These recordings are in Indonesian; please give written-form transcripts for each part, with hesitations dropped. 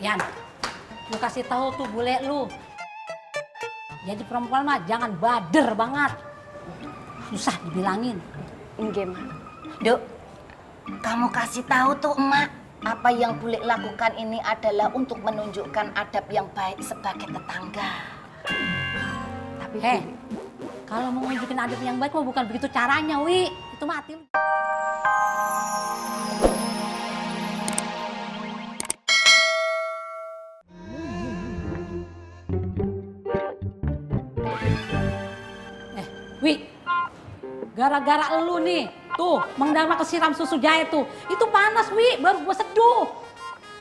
Yan, lu kasih tahu tuh bule lu. Jadi perempuan mah jangan bader banget. Susah dibilangin. Enggak, Mak. Duk, kamu kasih tahu tuh emak, apa yang bule lakukan ini adalah untuk menunjukkan adab yang baik sebagai tetangga. Tapi kalau mau nunjukin adab yang baik mah bukan begitu caranya, Wi. Itu mati lu. Wi, gara-gara lu nih, tuh Mang Darma kesiram susu jahe tuh. Itu panas, Wi, baru gua seduh.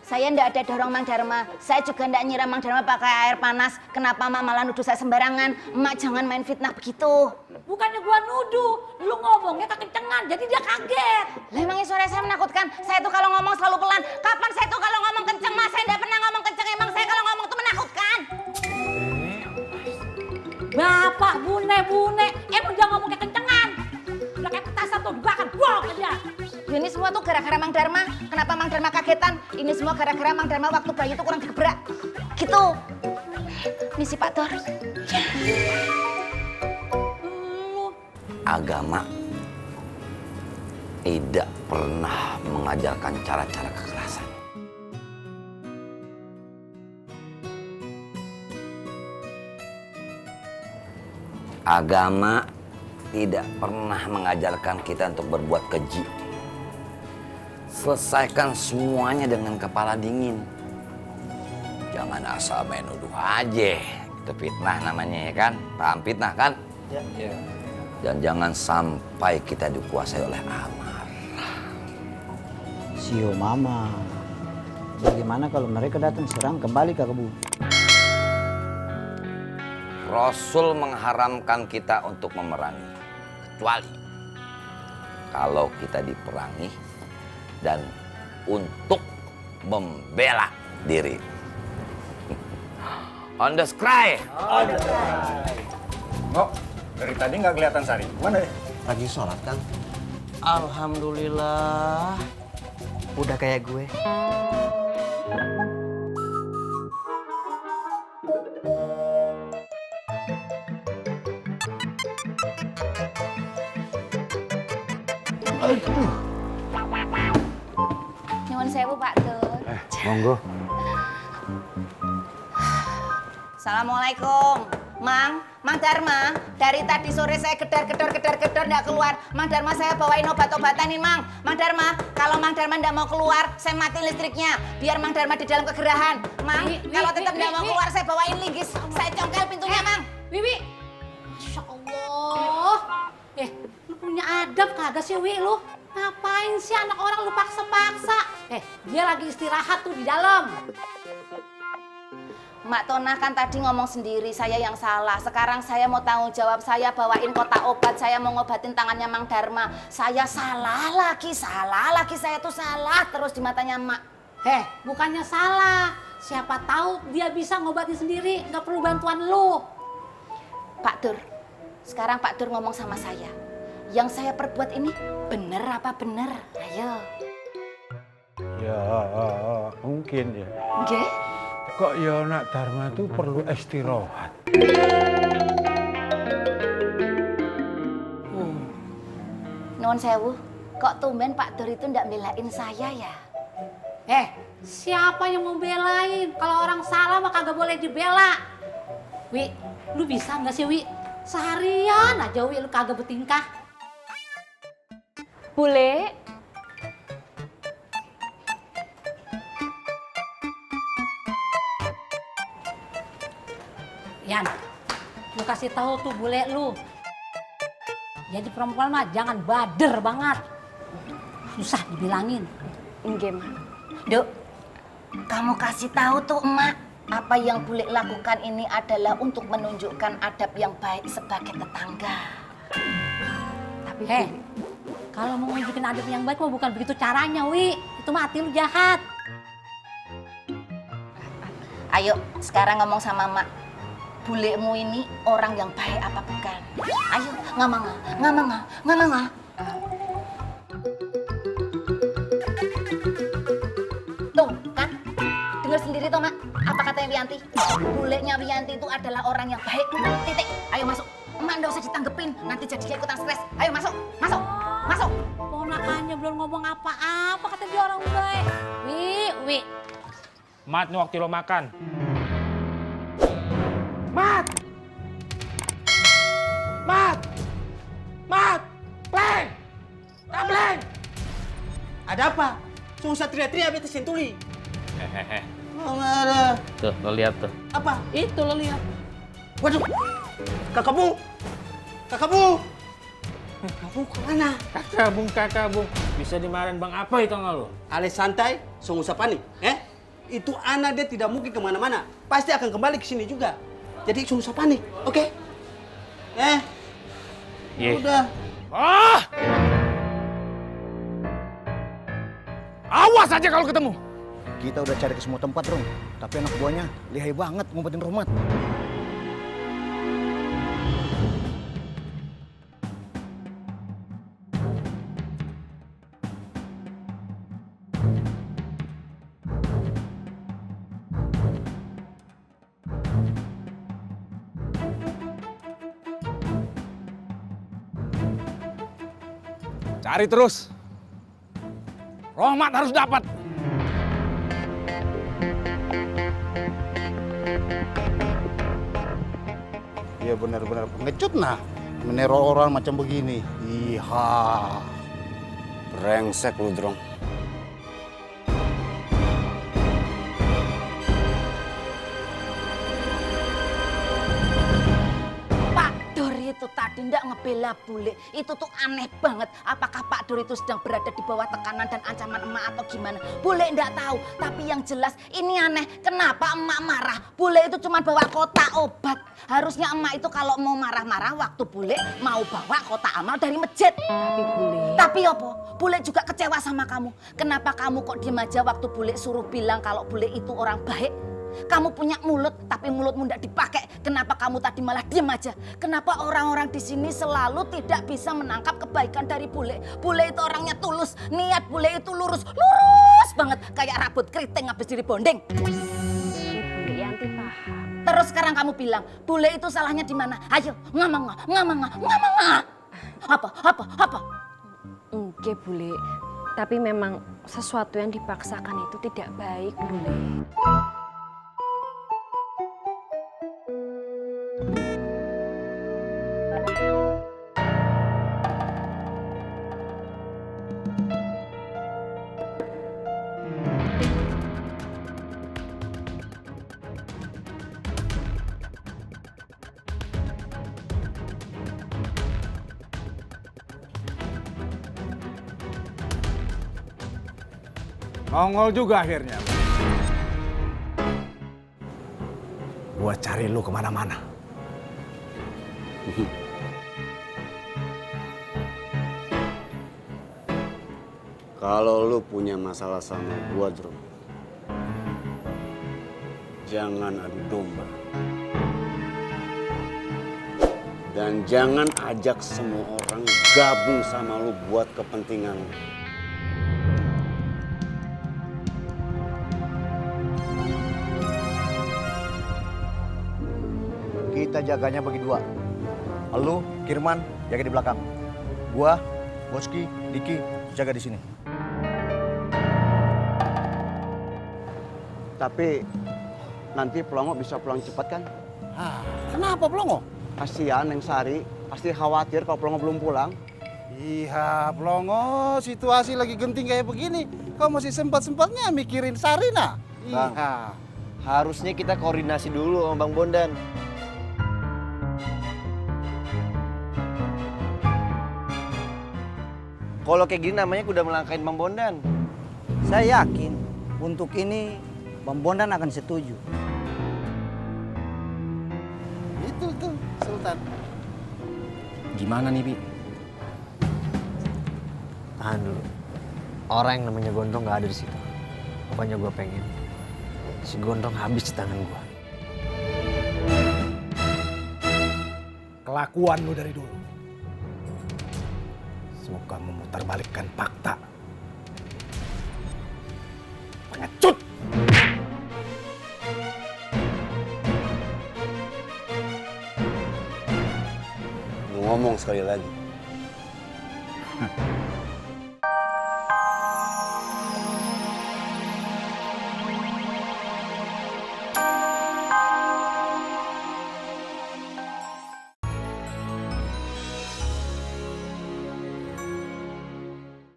Saya ndak ada dorong Mang Darma. Saya juga ndak nyiram Mang Darma pakai air panas. Kenapa Mak malah nuduh saya sembarangan? Emak jangan main fitnah begitu. Bukannya gua nuduh, lu ngomongnya kekencengan, jadi dia kaget. Lah emangnya suara saya menakutkan? Saya tuh kalau ngomong selalu pelan. Kapan saya tuh kalau ngomong kenceng, Mas? Saya ndak pernah ngomong kenceng. Emang saya kalau ngomong tuh menakutkan? Bapak, bune, emang dia ngomong kekencengan. Udah kayak petasan tuh, dibakar, wow aja. Ini semua tuh gara-gara Mang Darma. Kenapa Mang Darma kagetan? Ini semua gara-gara Mang Darma waktu bayi itu kurang digebrak. Gitu. Misi Pak Tor. Agama tidak pernah mengajarkan cara-cara kekerasan. Agama tidak pernah mengajarkan kita untuk berbuat keji. Selesaikan semuanya dengan kepala dingin. Jangan asal main nuduh aja. Itu fitnah namanya ya kan? Paham fitnah kan? Ya. Dan jangan sampai kita dikuasai oleh amarah. Sio mama. Bagaimana kalau mereka datang serang kembali ke kebun? Rasul mengharamkan kita untuk memerangi. Kecuali kalau kita diperangi dan untuk membela diri. On the cry. Kok dari tadi nggak kelihatan Sari? Mana ya? Lagi sholat, Kang. Alhamdulillah. Udah kayak gue. Nyuwun sewu Pak Tor. Monggo. Assalamualaikum. Mang Darma, dari tadi sore saya gedar nggak keluar. Mang Darma saya bawain obat-obatan nih, Mang. Mang Darma, kalau Mang Darma nggak mau keluar, saya mati listriknya. Biar Mang Darma di dalam kegerahan. Mang, kalau tetap nggak mau keluar, saya bawain linggis. Saya congkel pintunya, Mang. Wiwi, Masya Allah. Lu punya adab kagak sih, Wi, lu? Ngapain sih anak orang lu paksa-paksa? Dia lagi istirahat tuh di dalam. Mak Tona kan tadi ngomong sendiri, saya yang salah. Sekarang saya mau tanggung jawab, saya bawain kotak obat, saya mau ngobatin tangannya Mang Darma. Saya salah lagi, saya tuh salah terus di matanya Mak. Bukannya salah. Siapa tahu dia bisa ngobatin sendiri, nggak perlu bantuan lu. Pak Dur, sekarang Pak Dur ngomong sama saya. Yang saya perbuat ini bener apa bener? Ayo. Ya mungkin ya. Nggih? Kok ya nak Darma tuh perlu istirahat. Nuwun sewu, kok tumben Pak Dur itu ndak belain saya ya? Siapa yang mau belain? Kalau orang salah mah kagak boleh dibela. Wi, lu bisa nggak sih, Wi? Seharian aja, Wi, lu kagak bertingkah. Bule. Yan, lu kasih tahu tuh bule lu. Jadi perempuan mah jangan bader banget. Susah dibilangin. Nggih, Mak. Duk, kamu kasih tahu tuh emak, apa yang bule lakukan ini adalah untuk menunjukkan adab yang baik sebagai tetangga. Tapi kalau mau nunjukin adab yang baik mah bukan begitu caranya, Wi. Itu mah hati lu jahat. Ayo, sekarang ngomong sama Mak. Bulemu ini orang yang baik apa bukan? Ayo, ngomong. Tuh, kan? Dengar sendiri tuh Wianti. Bulenya Wianti itu adalah orang yang baik. Titik. Ayo masuk. Emak nggak usah ditanggepin, nanti jadinya ikutan stres. Ayo masuk, masuk, masuk. Ponakannya belum ngomong apa-apa, kata dia orang baik. Wi. Mat, ini waktu lo makan. Mat! Mat! Mat! Pleng! Pleng! Ada apa? Susah teriak-teriak beta sentuli. Hehehe. Oh, ada. Tuh, lo lihat tuh. Apa? Itu lo lihat. Waduh. Kakakmu. Kakakmu. Kakakmu kemana? Kakak bung. Bisa dimarahin bang apa itu nggak lo? Ale santai, song usah panik. Itu anak dia tidak mungkin kemana-mana. Pasti akan kembali ke sini juga. Jadi song usah panik, oke? Iya. Udah. Ah! Awas aja kalau ketemu. Kita udah cari ke semua tempat, Rom. Tapi anak buahnya lihai banget ngumpetin Romat. Cari terus. Rohmat harus dapat. Iya benar-benar pengecut nah. Meneror orang macam begini. Iha. Brengsek lu, Drong. Pak Dur itu tadi ndak ngebela bule. Itu tuh aneh banget. Apakah Pak Dur itu sedang berada di bawah tekanan dan ancaman emak atau gimana? Bule ndak tahu. Tapi yang jelas ini aneh. Kenapa emak marah? Bule itu cuma bawa kotak obat. Harusnya emak itu kalau mau marah-marah waktu bule mau bawa kotak amal dari masjid. Tapi bule. Tapi apa? Bule juga kecewa sama kamu. Kenapa kamu kok diem aja waktu bule suruh bilang kalau bule itu orang baik? Kamu punya mulut, tapi mulutmu tidak dipakai. Kenapa kamu tadi malah diem aja? Kenapa orang-orang di sini selalu tidak bisa menangkap kebaikan dari bule? Bule itu orangnya tulus, niat bule itu lurus banget. Kayak rambut keriting habis diribonding. Bule Yanti paham. Terus sekarang kamu bilang, bule itu salahnya di mana? Ayo, ngomong. Apa? Oke Bule, tapi memang sesuatu yang dipaksakan itu tidak baik Bule. Nongol juga akhirnya. Gua cari lu kemana-mana. Kalau lu punya masalah sama gua, Drong, jangan adu domba. Dan jangan ajak semua orang gabung sama lu buat kepentingan lu. Kita jaganya bagi dua. Lu, Kirman, jaga di belakang. Gua, Boski, Diki, jaga di sini. Tapi nanti Pelongo bisa pulang cepat kan? Kenapa Plongo? Kasihan Neng Sari, pasti khawatir kalau Pelongo belum pulang. Iya, Plongo, situasi lagi genting kayak begini. Kau masih sempat-sempatnya mikirin Sarina. Bang, Iya. harusnya kita koordinasi dulu sama Bang Bondan. Kalau kayak gini namanya udah melangkain Bang Bondan. Saya yakin untuk ini Bang Bondan akan setuju. Itu tuh, Sultan. Gimana nih, Pi? Tahan dulu. Orang yang namanya Gondrong nggak ada di situ. Pokoknya gue pengen si Gondrong habis di tangan gue. Kelakuan lu dari dulu. Semoga memutarbalikkan fakta. Pengecut! ngomong sekali lagi.